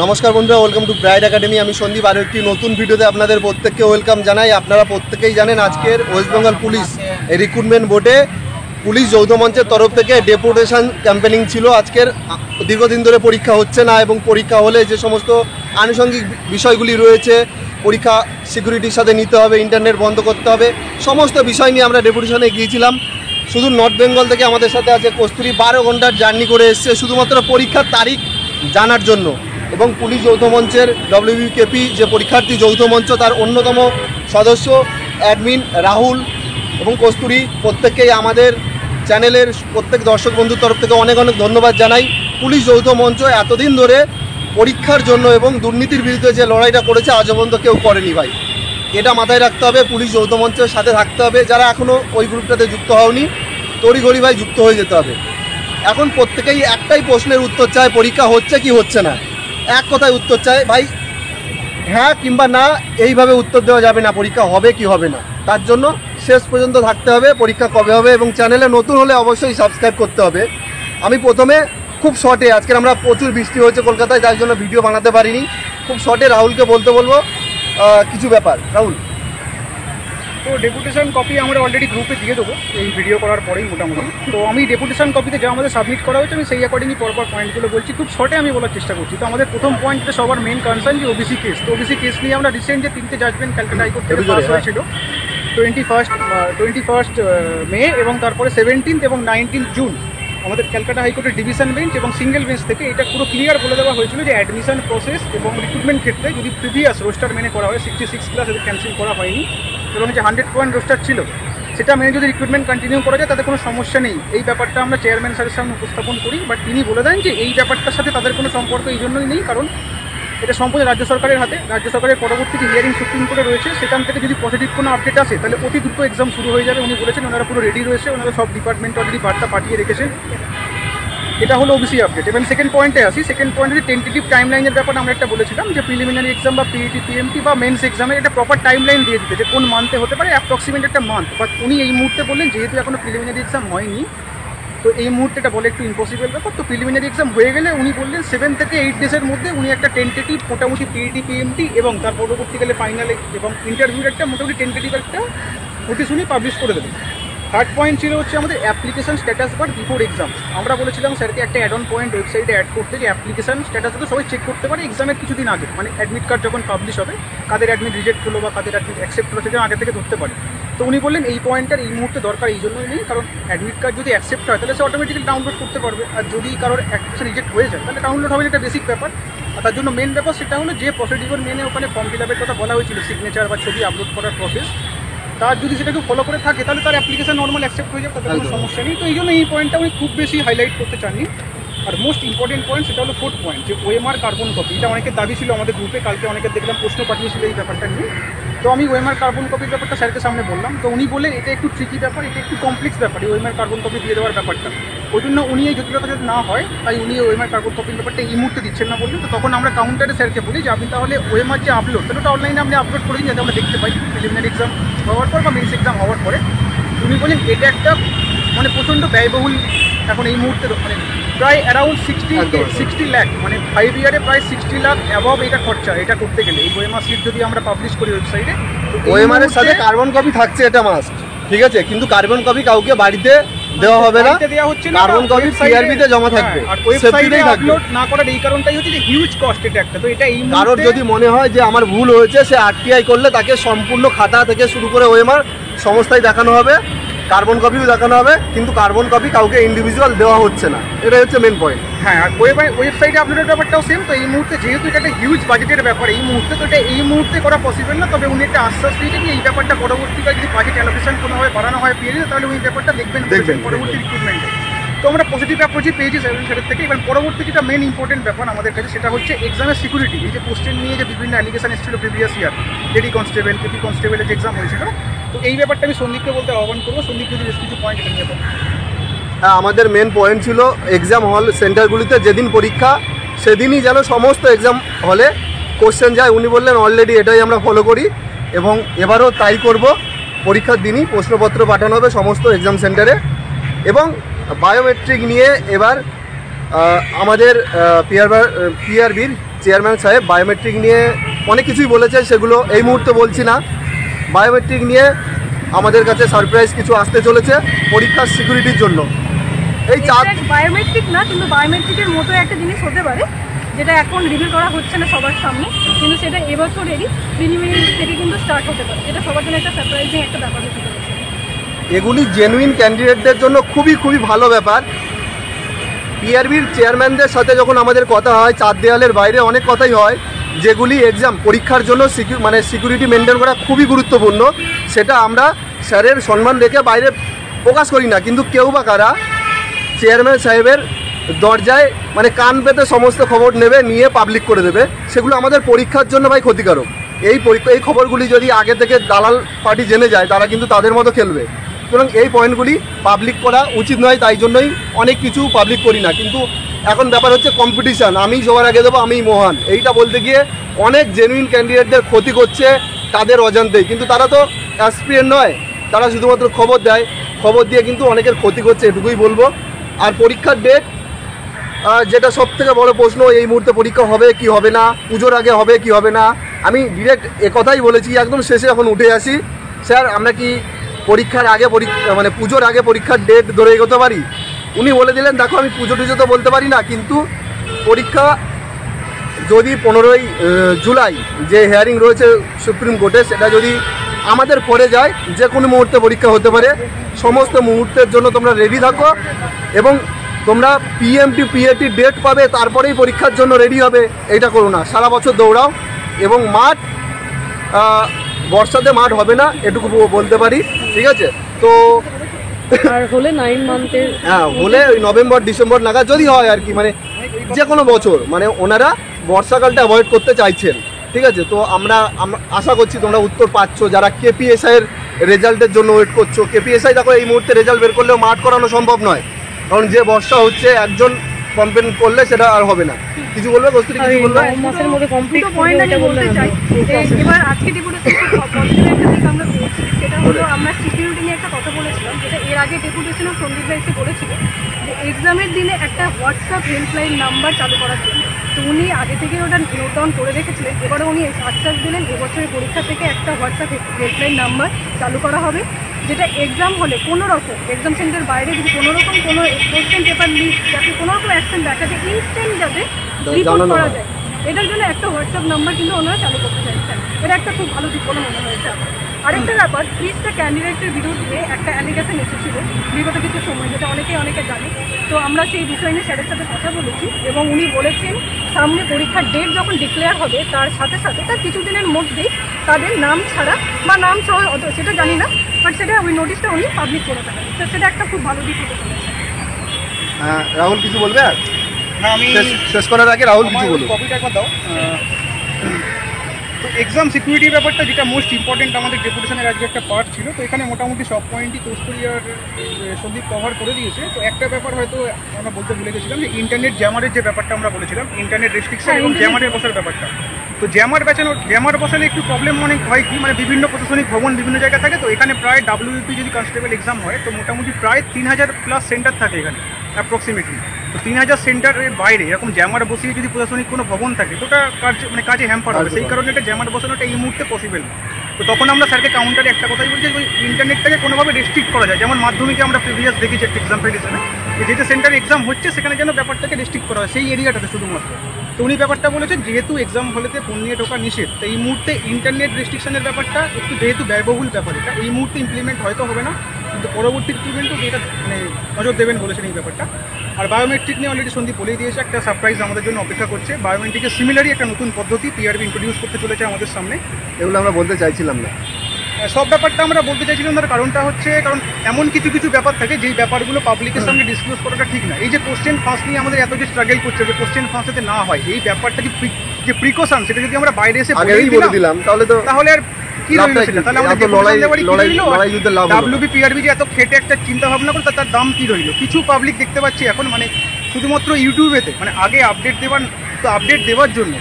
নমস্কার বন্ধুরা, welcome to bright academy. আমি সন্দীপ আরও একটি নতুন ভিডিওতে আপনাদের প্রত্যেককে ওয়েলকাম জানাই। আপনারা প্রত্যেকেই জানেন আজকের ওয়েস্ট বেঙ্গল পুলিশ রিক্রুটমেন্ট বোর্ডে পুলিশ যৌথ মঞ্চের তরফ থেকে ডেপুটেশন ক্যাম্পেনিং ছিল। আজকের দীর্ঘদিন ধরে পরীক্ষা হচ্ছে না এবং পরীক্ষা হলে যে সমস্ত আনুষঙ্গিক বিষয়গুলি রয়েছে, পরীক্ষা সিকিউরিটির সাথে নিতে হবে, ইন্টারনেট বন্ধ করতে হবে, সমস্ত বিষয় নিয়ে আমরা ডেপুটেশনে গিয়েছিলাম। শুধু নর্থ বেঙ্গল থেকে আমাদের সাথে আছে কস্তুরী, 12 ঘন্টার জার্নি করে এসছে শুধুমাত্র পরীক্ষার তারিখ জানার জন্য। এবং পুলিশ যৌথ মঞ্চের WBKP যে পরীক্ষার্থী যৌথ মঞ্চ, তার অন্যতম সদস্য অ্যাডমিন রাহুল এবং কস্তুরী, প্রত্যেককেই আমাদের চ্যানেলের প্রত্যেক দর্শক বন্ধুর তরফ থেকে অনেক অনেক ধন্যবাদ জানাই। পুলিশ যৌথ মঞ্চ এতদিন ধরে পরীক্ষার জন্য এবং দুর্নীতির বিরুদ্ধে যে লড়াইটা করেছে আজ পর্যন্ত কেউ করেনি ভাই। এটা মাথায় রাখতে হবে, পুলিশ যৌথ মঞ্চের সাথে থাকতে হবে। যারা এখনও ওই গ্রুপটাতে যুক্ত হওনি, তড়িঘড়ি ভাই যুক্ত হয়ে যেতে হবে। এখন প্রত্যেকেই একটাই প্রশ্নের উত্তর চায়, পরীক্ষা হচ্ছে কি হচ্ছে না। এক কথায় উত্তর চায় ভাই, হ্যাঁ কিংবা না, এইভাবে উত্তর দেওয়া যাবে না। পরীক্ষা হবে কি হবে না, তার জন্য শেষ পর্যন্ত থাকতে হবে। পরীক্ষা কবে হবে এবং চ্যানেলে নতুন হলে অবশ্যই সাবস্ক্রাইব করতে হবে। আমি প্রথমে খুব শর্টে, আজকে আমরা প্রচুর বৃষ্টি হয়েছে কলকাতায়, যার জন্য ভিডিও বানাতে পারিনি। খুব শর্টে রাহুলকে বলবো কিছু ব্যাপার। রাহুল, তো ডেপুটেশন কপি আমরা অলরেডি গ্রুপে দিয়ে দেবো এই ভিডিও করার পরেই মোটামুটি। তো আমি ডেপুটেশন কপিতে যা আমাদের সাবমিট করা হয়েছে আমি সেই অ্যাকর্ডিংলি পরপর পয়েন্টগুলো বলছি। খুব শর্টে আমি বলার চেষ্টা করছি। তো আমাদের প্রথম পয়েন্টটা সবার মেন কনসার্ন যে ওবিসি কেস। তো ওবিসি কেস নিয়ে আমরা রিসেন্ট যে 3টে জাজমেন্ট ক্যালকাটা হাইকোর্ট থেকে পাস হয়েছিল 21 মে এবং তারপরে 17 এবং 19 জুন আমাদের ক্যালকাটা হাইকোর্টের ডিভিশন বেঞ্চ এবং সিঙ্গেল বেঞ্চ থেকে এটা পুরো ক্লিয়ার বলে দেওয়া হয়েছিল যে অ্যাডমিশন প্রসেস এবং রিক্রুটমেন্ট ক্ষেত্রে যদি প্রিভিয়াস রোস্টার মেনে করা হয়, 66 ক্লাস এদের ক্যান্সেল করা হয়নি এবং যে 100% রোস্টার ছিল সেটা মেনে যদি রিক্রুটমেন্ট কন্টিনিউ করা যায় তাতে কোনো সমস্যা নেই। এই ব্যাপারটা আমরা চেয়ারম্যান স্যারের সামনে উপস্থাপন করি, বাট তিনি বলে দেন যে এই ব্যাপারটার সাথে তাদের কোনো সম্পর্ক এই জন্যই নেই, কারণ এটা সম্পূর্ণ রাজ্য সরকারের হাতে। রাজ্য সরকারের পরবর্তী যে হিয়ারিং সুপ্রিম কোর্টে রয়েছে সেখান থেকে যদি পজিটিভ কোনো আপডেট আসে তাহলে অতি দ্রুত এক্সাম শুরু হয়ে যাবে। উনি বলেছেন ওনারা পুরো রেডি রয়েছে, ওনারা সব ডিপার্টমেন্ট অলরেডি বার্তা পাঠিয়ে রেখেছেন। এটা হলো ওবিসি আপডেট। এবং সেকেন্ড পয়েন্টে আসি। সেকেন্ড পয়েন্টে টেন্টেটিভ টাইমলাইনের ব্যাপারে আমরা একটা বলেছিলাম যে প্রিলিমিনারি এক্সাম বা PET PMT বা মেন্স এক্সামের একটা প্রপার টাইমলাইন দিয়ে দিতে, যে কোন মান্থে হতে পারে, অ্যাপ্রক্সিমেট একটা মান্থ। বাট উনি এই মুহূর্তে বললেন যেহেতু এখনও প্রিলিমিনারি এক্সাম হয়নি, তো এই মুহূর্তে এটা বলে একটু ইম্পসিবল ব্যাপার। তো প্রিলিমিনারি এক্সাম হয়ে গেলে উনি বললেন 7 থেকে 8 ডেজের মধ্যে উনি একটা টেন্টেটিভ মোটামুটি PET PMT এবং তার পরবর্তীকালে ফাইনাল এবং ইন্টারভিউর একটা মোটামুটি টেন্টেটিভ একটা নোটিশ উনি পাবলিশ করে দেবেন। থার্ড পয়েন্ট ছিল হচ্ছে আমাদের application status bar before exam. আমরা বলেছিলাম স্যারকে একটা অ্যাড অন পয়েন্ট ওয়েবসাইটে অ্যাড করতে, যে অ্যাপ্লিকেশন স্ট্যাটাস তো সবাই চেক করতে পারে এক্সামের কিছুদিন আগে, মানে অ্যাডমিট কার্ড যখন পাবলিশ হবে কাদের অ্যাডমিট রিজেক্ট হলো বা কাদের অ্যাডমিট অ্যাকসেপ্ট হলো সেটা আগে থেকে ধরতে পারে। তো উনি বললেন এই পয়েন্টটার এই মুহূর্তে দরকার এই জন্যই নেই, কারণ অ্যাডমিট কার্ড যদি অ্যাকসেপ্ট হয় তাহলে সে অটোমেটিক্যালি ডাউনলোড করতে পারবে, আর যদি কারোর অ্যাপ্লিকেশন রিজেক্ট হয়ে যায় তাহলে ডাউনলোড হবে, এটা বেসিক ব্যাপার। আর তার জন্য মেন ব্যাপার সেটা হলো যে প্রসিডিওর মেনে ওখানে ফর্ম ফিল আপের কথা বলা হয়েছিল, সিগনেচার বা ছবি আপলোড করার প্রসেস, তার যদি সেটাকে ফলো করে থাকে তাহলে তার অ্যাপ্লিকেশন নর্মাল অ্যাকসেপ্ট হয়ে যাবে, তাতে কোনো সমস্যা নেই। তো এই জন্য এই পয়েন্টটা আমি খুব বেশি হাইলাইট করতে চাননি। আর মোস্ট ইম্পর্টেন্ট পয়েন্ট সেটা হলো ফোর্থ পয়েন্ট, যে ওএমআর কার্বন কপি। এটা অনেকের দাবি ছিল আমাদের গ্রুপে, কালকে অনেকের দেখলাম প্রশ্ন পাঠিয়েছিল এই ব্যাপারটা নিয়ে। তো আমি ওএমআর কার্বন কপির ব্যাপারটা স্যারকে সামনে বললাম, তো উনি বললেন এটা একটু ট্রিকি ব্যাপার, এটা একটু কমপ্লেক্স ব্যাপার এই ওএমআর কার্বন কপি দিয়ে দেওয়ার ব্যাপারটা। ওই জন্য উনি এই জটিলতা যদি না হয় তাই উনি ওএমআর কার্বন কপির ব্যাপারটা এই মুহূর্তে দিচ্ছেন না বললেন। তো তখন আমরা কাউন্টারে স্যারকে বলি যে আপনি তাহলে ওএমআর যে আপলোড তাহলে ওটা অনলাইনে আপনি আপলোড করে দিন, যাতে আমরা দেখতে পাই প্রিলিমিনারি এক্সাম হওয়ার পর বা মেন্স এক্সাম হওয়ার পরে। উনি বলেন এটা একটা মানে প্রচণ্ড ব্যয়বহুল এখন এই মুহূর্তে, মানে প্রায় অ্যারাউন্ড 60 লাখ, মানে 5 ইয়ারে প্রায় 60 লাখ অ্যাবভ এটা খরচা এটা করতে গেলে। এই ওএমআর সিট যদি আমরা পাবলিশ করি ওয়েবসাইটে, ওএমআর এর সাথে কার্বন কপি থাকছে, এটা মাস্ট, ঠিক আছে। কিন্তু কার্বন কপি কাউকে বাড়িতে দেওয়া হবে না, দেওয়া হচ্ছে না, কার্বন কপি সিআরবিতে জমা থাকবে। আর ওয়েবসাইটে আপলোড না করার এই কারণটাই হচ্ছে যে হিউজ কস্ট এটা একটা। তো এটা এই কারোর যদি মনে হয় যে আমার ভুল হয়েছে, সে RTI করলে তাকে সম্পূর্ণ খাতা থেকে শুরু করে ওএমআর সমস্যায় দেখানো হবে, কার্বন কপিও দেখানো হবে, কিন্তু কার্বন কপি কাউকে ইন্ডিভিজুয়াল দেওয়া হচ্ছে না, এটাই হচ্ছে মেন পয়েন্ট। হ্যাঁ, আর ওয়েবসাইটে আপলোডের ব্যাপারটাও সেম। তো এই মুহূর্তে যেহেতু এটা একটা হিউজ বাজেটের ব্যাপার এই মুহূর্তে, তো এটা এই মুহূর্তে করা পসিবল না। তবে উনি একটা আশ্বাস দিয়েছেন যে এই ব্যাপারটা পরবর্তীকালে যদি বাজেট অ্যালোকেশন কোনোভাবে বাড়ানো হয় পেয়ে যায় তাহলে ওই ব্যাপারটা দেখবেন পরবর্তী রিক্রুটমেন্টে। তো আমরা পজিটিভ অ্যাপ্রোচই পেয়েছি স্যারের থেকে। এবার পরবর্তী যেটা মেন ইম্পর্টেন্ট ব্যাপার আমাদের কাছে সেটা হচ্ছে এক্সামের সিকিউরিটি। এই যে কোশ্চেন নিয়ে যে বিভিন্ন অ্যালিগেশন এসেছিল previous year, lady constable, KP কনস্টেবলের যে এক্সাম হয়েছিল, তো এই ব্যাপারটা আমি সন্দীপকে বলতে আহ্বান করবো। সন্দীপ যদি বেশ কিছু পয়েন্ট নিয়ে বলেন। হ্যাঁ, আমাদের মেন পয়েন্ট ছিল এক্সাম হল সেন্টারগুলিতে যেদিন পরীক্ষা সেদিনই যেন সমস্ত এক্সাম হলে কোশ্চেন যায়। উনি বললেন অলরেডি এটাই আমরা ফলো করি এবং এবারও তাই করব। পরীক্ষার দিনই প্রশ্নপত্র পাঠানো হবে সমস্ত এক্সাম সেন্টারে এবং বায়োমেট্রিক নিয়ে এবার আমাদের পিআরবির চেয়ারম্যান সাহেব বায়োমেট্রিক নিয়ে অনেক কিছুই বলেছে, সেগুলো এই মুহূর্তে বলছি না। বায়োমেট্রিক নিয়ে আমাদের কাছে সারপ্রাইজ কিছু আসতে চলেছে পরীক্ষার সিকিউরিটির জন্য। এই বায়োমেট্রিক না, কিন্তু বায়োমেট্রিকের মতো একটা জিনিস হতে পারে যেটা এখন রিভিল করা হচ্ছে না সবার সামনে, কিন্তু সেটা এবছরেরই প্রিলিমিনারি থেকে কিন্তু স্টার্ট হতে পারে। এটা সবার জন্য একটা সারপ্রাইজিং একটা ব্যাপার হতে পারে। এগুলি জেনুইন ক্যান্ডিডেটদের জন্য খুবই খুবই ভালো ব্যাপার। পিআরবির চেয়ারম্যানদের সাথে যখন আমাদের কথা হয়, চার দেওয়ালের বাইরে অনেক কথাই হয়, যেগুলি এক্সাম পরীক্ষার জন্য সিকিউরিটি মেনটেন করা খুবই গুরুত্বপূর্ণ। সেটা আমরা স্যারের সম্মান রেখে বাইরে প্রকাশ করি না, কিন্তু কেউ বা কারা চেয়ারম্যান সাহেবের দরজায় কান পেতে সমস্ত খবর নেবে, নিয়ে পাবলিক করে দেবে। সেগুলো আমাদের পরীক্ষার জন্য ভাই ক্ষতিকারক। এই খবরগুলি যদি আগে থেকে দালাল পার্টি জেনে যায়, তারা কিন্তু তাদের মতো খেলবে। সুতরাং এই পয়েন্টগুলি পাবলিক করা উচিত নয়, তাই জন্যই অনেক কিছু পাবলিক করি না। কিন্তু এখন ব্যাপার হচ্ছে কম্পিটিশান, আমি সবার আগে দেবো, আমি মহান, এইটা বলতে গিয়ে অনেক জেনুইন ক্যান্ডিডেটদের ক্ষতি করছে তাদের অজান্তেই। কিন্তু তারা তো অ্যাসপিরিয়েন্ট নয়, তারা শুধুমাত্র খবর দেয়, খবর দিয়ে কিন্তু অনেকের ক্ষতি করছে, এটুকুই বলবো। আর পরীক্ষার ডেট, যেটা সবথেকে বড় প্রশ্ন, এই মুহূর্তে পরীক্ষা হবে কি হবে না, পুজোর আগে হবে কি হবে না, আমি ডিরেক্ট একথাই বলেছি। একদম শেষে এখন উঠে আসি, স্যার আমরা কি পরীক্ষার আগে পুজোর আগে পরীক্ষার ডেট ধরে এগোতে পারি? উনি বলে দিলেন, দেখো আমি পুজো টুজো তো বলতে পারি না, কিন্তু পরীক্ষা যদি 15ই জুলাই যে হিয়ারিং রয়েছে সুপ্রিম কোর্টে, সেটা যদি আমাদের পরে যায়, যে কোনো মুহূর্তে পরীক্ষা হতে পারে। সমস্ত মুহূর্তের জন্য তোমরা রেডি থাকো, এবং তোমরা পিএমটি পিএটি ডেট পাবে, তারপরেই পরীক্ষার জন্য রেডি হবে। এইটা করো না, সারা বছর দৌড়াও। এবং মাঠ বর্ষাতে মাঠ হবে না, এটুকু বলতে পারি, ঠিক আছে? তো আর হলে 9 মান্থের, হ্যাঁ হলে ওই নভেম্বর ডিসেম্বর নাগাদ যদি হয় আর কি, যে কোনো বছর, ওনারা বর্ষাকালটা অ্যাভয়েড করতে চাইছেন, ঠিক আছে? তো আমরা আশা করছি তোমরা উত্তর পাচ্ছ। যারা কেপিএসআইয়ের রেজাল্টের জন্য ওয়েট করছো, কেপিএসআই দেখো এই মুহূর্তে রেজাল্ট বের করলেও মাঠ করানো সম্ভব নয়, কারণ যে বর্ষা হচ্ছে, একজন কমপ্লেন করলে সেটা আর হবে না। কিছু বলবে কস্তুরী, কিছু বলবে? মাসের মধ্যে কমপ্লিট পয়েন্ট আমি বলতে চাই। এবার আজকে ডেপুটেশন পজিটিভ একটা দিক আমরা পেয়েছি, সেটা হলো আমরা সিকিউরিটি নিয়ে একটা কথা বলেছিলাম, যেটা এর আগে ডেপুটেশনও সন্দীপ ভাই এসে বলেছিল যে এক্সামের দিনে একটা হোয়াটসঅ্যাপ হেল্পলাইন নাম্বার চালু করার জন্য। তো উনি আগে থেকে ওটা নোট ডাউন করে রেখেছিলেন, এবারে উনি আশ্বাস দিলেন এবছরের পরীক্ষা থেকে একটা হোয়াটসঅ্যাপ হেল্পলাইন নাম্বার চালু করা হবে, যেটা এক্সাম হলে কোনো রকম এক্সাম সেন্টার বাইরে যদি কোনো রকম কোনো কোশ্চেন পেপার লিক, যাতে কোনো রকম অ্যাকশন দেখাতে ইনস্ট্যান্ট যাতে রিপোর্ট করা যায়, এটার জন্য একটা হোয়াটসঅ্যাপ নাম্বার কিন্তু ওনারা চালু করতে চাইছেন। এটা একটা খুব ভালো দিক বলে মনে হয়েছে আমার। আরেকটা ব্যাপার, 30টা ক্যান্ডিডেটের বিরুদ্ধে একটা অ্যালিগেশন এসেছিল বিগত কিছু সময়, যেটা অনেকে জানে। তো আমরা সেই বিষয় নিয়ে স্যারের সাথে কথা বলেছি, এবং উনি বলেছেন সামনে পরীক্ষার ডেট যখন ডিক্লেয়ার হবে, তার সাথে সাথে তার কিছুদিনের মধ্যেই তাদের নাম ছাড়া বা নাম সহ, সেটা জানি না, বাট সেটা ওই নোটিশটা উনি পাবলিক করে থাকেন। তো সেটা একটা খুব ভালো দিক হতে চলেছে। রাহুল কিছু বলবে? আর না, আমি শেষ করার আগে রাহুল কিছু বলুন। কপিটা একবার দাও। তো এক্সাম সিকিউরিটির ব্যাপারটা, যেটা মোস্ট ইম্পর্টেন্ট আমাদের ডেপুটেশনের আজকে একটা পার্ট ছিল, তো এখানে মোটামুটি সব পয়েন্টই কস্তুরী আর সন্দীপ কভার করে দিয়েছে। তো একটা ব্যাপার হয়তো আমরা বলতে ভুলে গেছিলাম, যে ইন্টারনেট জ্যামারের যে ব্যাপারটা আমরা বলেছিলাম, ইন্টারনেট রেস্ট্রিকশন এবং জ্যামারের বসার ব্যাপারটা। তো জ্যামার বসালে একটু প্রবলেম অনেক হয় কি, বিভিন্ন প্রশাসনিক ভবন বিভিন্ন জায়গায় থাকে। তো এখানে প্রায় WP যদি কনস্টেবল এক্সাম হয়, তো মোটামুটি প্রায় 3000+ সেন্টার থাকে এখানে অ্যাপ্রক্সিমেটলি। তো 3000 সেন্টারের বাইরে এরকম জ্যামার বসিয়ে যদি প্রশাসনিক কোনো ভবন থাকে, তো ওটা কাজে হ্যাম্পার হবে। সেই কারণে এটা জ্যামার বসানোটা এই মুহূর্তে পসিবল না। তো তখন আমরা স্যারকে কাউন্টারে একটা কথাই বলছি, ওই ইন্টারনেটটাকে কোনোভাবে রেস্ট্রিক্ট করা যায়। যেমন মাধ্যমিকে আমরা প্রিভিয়াস দেখেছি একটা এক্সাম্পল হিসেবে, যেটা সেন্টারে এক্সাম হচ্ছে সেখানে যেন ব্যাপারটাকে রেস্ট্রিক্ট করা হয় সেই এরিয়াটাতে শুধুমাত্র। তো উনি ব্যাপারটা বলেছেন, যেহেতু এক্সাম হলেতে ফোন নিয়ে ঢোকা নিষেধ, তো এই মুহূর্তে ইন্টারনেট রেস্ট্রিকশনের ব্যাপারটা একটু যেহেতু ব্যয়বহুল ব্যাপার, এটা এই মুহূর্তে ইমপ্লিমেন্ট হয়তো হবে না, কিন্তু পরবর্তী ইমপ্লিমেন্টও এটা নজর দেবেন বলেছেন এই ব্যাপারটা। আর বায়োমেট্রিক নিয়ে অলরেডি সন্দীপ বলেই দিয়েছে, একটা সারপ্রাইজ আমাদের জন্য অপেক্ষা করছে। বায়োমেট্রিকের সিমিলারই একটা নতুন পদ্ধতি পিআরবি ইন্ট্রোডিউস করতে চলেছে আমাদের সামনে। এগুলো আমরা বলতে চাইছিলাম না, সব ব্যাপারটা আমরা বলতে চাইছিলাম। তার কারণটা হচ্ছে, কারণ এমন কিছু ব্যাপার থাকে যেই ব্যাপারগুলো পাবলিকের সামনে ডিসক্লোজ করাটা ঠিক না। এই যে কোশ্চেন ফাঁস নিয়ে আমাদের এত যে স্ট্রাগল করছে, যে কোশ্চেন ফাঁস যাতে না হয়, এই ব্যাপারটা যে প্রিকশন, সেটা যদি আমরা বাইরে এসে বলে দিলাম, তাহলে আর কি রইল সেটা? তাহলে আমাদের WP PRB যে এত খেটে একটা চিন্তা ভাবনা করে, তার দাম কি রইল? কিছু পাবলিক দেখতে পাচ্ছি এখন শুধুমাত্র ইউটিউবেতে, আগে আপডেট দেওয়ার জন্য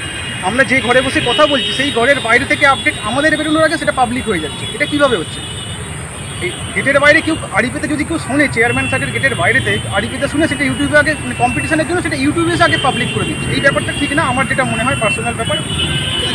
আমরা যে ঘরে বসে কথা বলছি, সেই ঘরের বাইরে থেকে আপডেট আমাদের বেরোনোর আগে সেটা পাবলিক হয়ে যাচ্ছে। এটা কিভাবে হচ্ছে? গেটের বাইরে কেউ আড়িপেতে যদি কেউ শোনে, চেয়ারম্যান সাহেবের গেটের বাইরেতে আড়িপেতে শুনে, সেটা ইউটিউবে আগে মানে কম্পিটিশনের জন্য সেটা ইউটিউবে আগে পাবলিক করে দিচ্ছে। এই ব্যাপারটা ঠিক না, আমার যেটা মনে হয় পার্সোনাল ব্যাপার।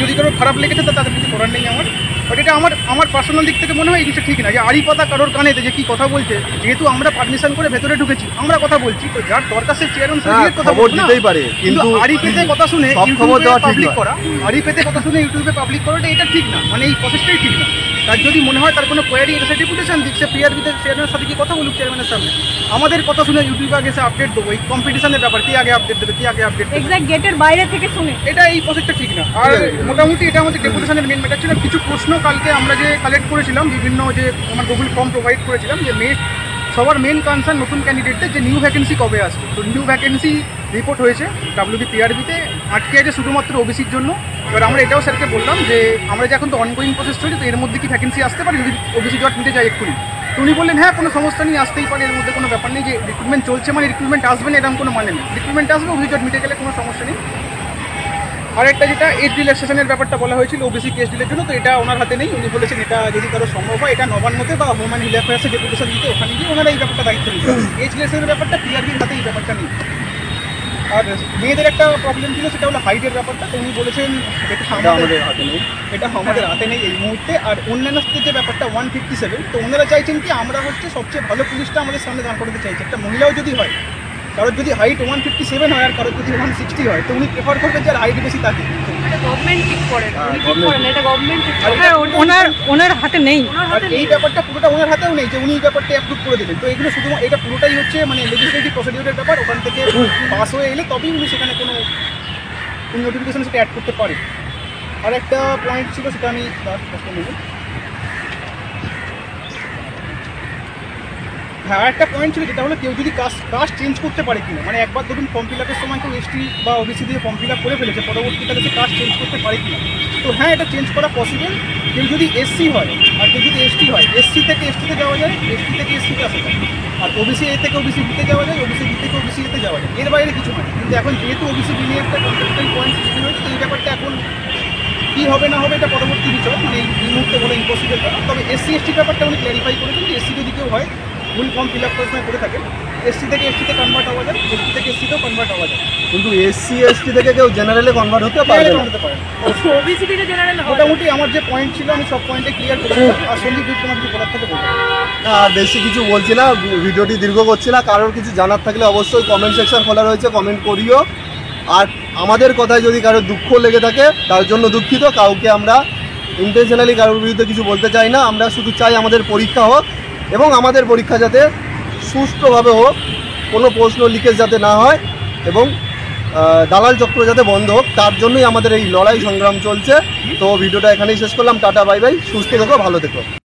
যদি কারোর খারাপ লেগেছে তো তাদের কিছু করার নেই আমার, বাট এটা আমার পার্সোনাল দিক থেকে মনে হয় এই জিনিসটা ঠিক না, যে আড়ি পাতা কারোর কানেতে যে কী কথা বলছে। যেহেতু আমরা পারমিশন করে ভেতরে ঢুকেছি, আমরা কথা বলছি, তো যার দরকার সে চেয়ারম্যান সাহেবের কথা খবর দিতেই পারে, কিন্তু আড়ি পেতে কথা শুনে খবর দেওয়া ঠিক পাবলিক নয়। করা, আড়ি পেতে কথা শুনে ইউটিউবে পাবলিক করাটা এটা ঠিক না, মানে এই প্রসেসটাই ঠিক না। তার যদি মনে হয় তার কোনো কোয়ারি, এটা ডেপুটেশন দিক, সে পিআরবিতে চেয়ারম্যানের সাথে কি কথা বলুক চেয়ারম্যানের সামনে। আমাদের কথা শুনে ইউটিউবে আগে সে আপডেট দেবো, এই কম্পিটিশনের ব্যাপার, কি আগে আপডেট দেবে, কি আগে আপডেট দেবে, এক্স্যাক্ট গেটের বাইরে থেকে শুনে এটা এই প্রসেসটা ঠিক না। আর মোটামুটি এটা আমাদের ডেপুটেশনের মেন ম্যাটার ছিল। কিছু প্রশ্ন কালকে আমরা যে কালেক্ট করেছিলাম, বিভিন্ন যে আমার গুগল ফর্ম প্রোভাইড করেছিলাম, যে সবার মেন কনসার্ন নতুন ক্যান্ডিডেটদের যে নিউ ভ্যাকেন্সি কবে আসবে। তো নিউ ভ্যাকেন্সি রিপোর্ট হয়েছে WBPRBতে, আটকে আছে শুধুমাত্র ওবিসির জন্য। এবার আমরা এটাও স্যারকে বললাম যে আমরা যে এখন তো অনগোয়িং প্রসেস চলছে, তো এর মধ্যে কি ভ্যাকেন্সি আসতে পারে যদি ওবিসি জট নিতে যায় এক্ষুনি। তো উনি বললেন হ্যাঁ, কোনো সমস্যা নেই, আসতেই পারে, এর মধ্যে কোনো ব্যাপার নেই। যে রিক্রুটমেন্ট চলছে মানে রিক্রুটমেন্ট আসবে না এরকম কোনো মানে নেই, রিক্রুটমেন্ট আসবে, ওবিসি জট মিটে গেলে কোনো সমস্যা নেই। আর একটা যেটা এজ রিল্যাক্সেশনের ব্যাপারটা বলা হয়েছিল ওবিসি কেস ডিলের জন্য, তো এটা ওনার হাতে নেই। উনি বলেছেন এটা যদি কারো সম্ভব হয় এটা নবান্নতে বা হোম অ্যান্ড রিল্যাক্স অ্যাফেয়ার্সে ডেপুটেশন দিতে, ওখানে গিয়ে ওনারা এই ব্যাপারটা দায়িত্ব নিতে। এজ রিল্যাক্সেশনের ব্যাপারটা পিআরবির হাতে এই ব্যাপারটা নেই। আর মেয়েদের একটা প্রবলেম ছিল, সেটা হলো হাইটের ব্যাপারটা। তো উনি বলেছেন এটা আমাদের হাতে নেই, এটা আমাদের হাতে নেই এই মুহূর্তে। আর অন্যান্য যে ব্যাপারটা 157, তো ওনারা চাইছেন কি আমরা হচ্ছে সবচেয়ে ভালো পুলিশটা আমাদের সামনে দাঁড় করাতে চাইছি। একটা মহিলাও যদি হয়, কারোর যদি হাইট 157 হয় আর কারোর যদি 160 হয়, তো উনি প্রেফার করবেন যার হাইট বেশি থাকে। এটা গভর্নমেন্ট ঠিক করে না, উনি ঠিক করেন না, এটা গভর্নমেন্ট ঠিক করে। হ্যাঁ, ওনার হাতে নেই, ওনার আর হাতে এই নেই। ব্যাপারটা পুরোটা ওনার হাতেও নেই যে উনি এই ব্যাপারটা অ্যাপ্রুভ করে দেবেন। তো এগুলো শুধু এটা পুরোটাই হচ্ছে মানে লেজিসলেটিভ প্রসিডিউরের ব্যাপার। ওখান থেকে পাস হয়ে এলে তবেই উনি সেখানে কোনো নোটিফিকেশন সেটা অ্যাড করতে পারে। আর একটা পয়েন্ট ছিল, সেটা আমি নেব। হ্যাঁ, একটা পয়েন্ট ছিল যেটা হলো কেউ যদি কাস্ট চেঞ্জ করতে পারে কিনা, মানে একবার ধরুন ফর্ম ফিল আপের সময় কেউ এসটি বা ওবিসি দিয়ে ফর্ম ফিল আপ করে ফেলেছে, পরবর্তীকালে সে কাস্ট চেঞ্জ করতে পারে কিনা। তো হ্যাঁ, এটা চেঞ্জ করা পসিবল। কেউ যদি এসসি হয় আর কেউ যদি এসটি হয়, এসসি থেকে এসটিতে যাওয়া যায়, এসটি থেকে এসসিতে আসা যায়। আর ওবিসি এ থেকে ওবিসি বিতে যাওয়া যায়, ওবিসি বি থেকে ওবিসি এতে যাওয়া যায়, এর বাইরে কিছু নয়। কিন্তু এখন যেহেতু ওবিসি বি নিয়ে একটা কন্ট্রাক্টারি পয়েন্ট সৃষ্টি হয়েছে, এই ব্যাপারটা এখন কী হবে না হবে এটা পরবর্তী বিষয়, মানে এই মুহূর্তে বলে ইম্পসিবল ব্যাপার। তবে এসসি এসটির ব্যাপারটা উনি ক্ল্যারিফাই করেছেন যে এসসি যদি কেউ হয়, ফুল ফর্ম ফিল আপ করে থাকেন, এসসি থেকে এসটিতে কনভার্ট হওয়া যায়, এসটি থেকে এসসিতেও কনভার্ট হওয়া যায়। কিন্তু SC ST থেকে কেউ জেনারেলে কনভার্ট হতে পারবে না। হতে পারে। ওবিসি থেকে জেনারেল হয়। মোটামুটি আমার যে পয়েন্ট ছিল আমি সব পয়েন্টে ক্লিয়ার করেছি। আর সন্দীপ তোমার কিছু বলার থেকে বলবো। না, আর বেশি কিছু বলছি না, ভিডিওটি দীর্ঘ করছি না। কারোর কিছু জানার থাকলে অবশ্যই কমেন্ট সেকশন খোলা রয়েছে, কমেন্ট করিও। আর আমাদের কথায় যদি কারোর দুঃখ লেগে থাকে তার জন্য দুঃখিত। কাউকে আমরা ইন্টেনশনালি কারোর বিরুদ্ধে কিছু বলতে চাই না। আমরা শুধু চাই আমাদের পরীক্ষা হোক এবং আমাদের পরীক্ষা যাতে সুষ্ঠুভাবে হোক, কোনো প্রশ্ন লিকেজ যাতে না হয় এবং দালাল চক্র যাতে বন্ধ হোক, তার জন্যই আমাদের এই লড়াই সংগ্রাম চলছে। তো ভিডিওটা এখানেই শেষ করলাম। টাটা, বাই বাই, সুস্থ থেকো, ভালো থেকো।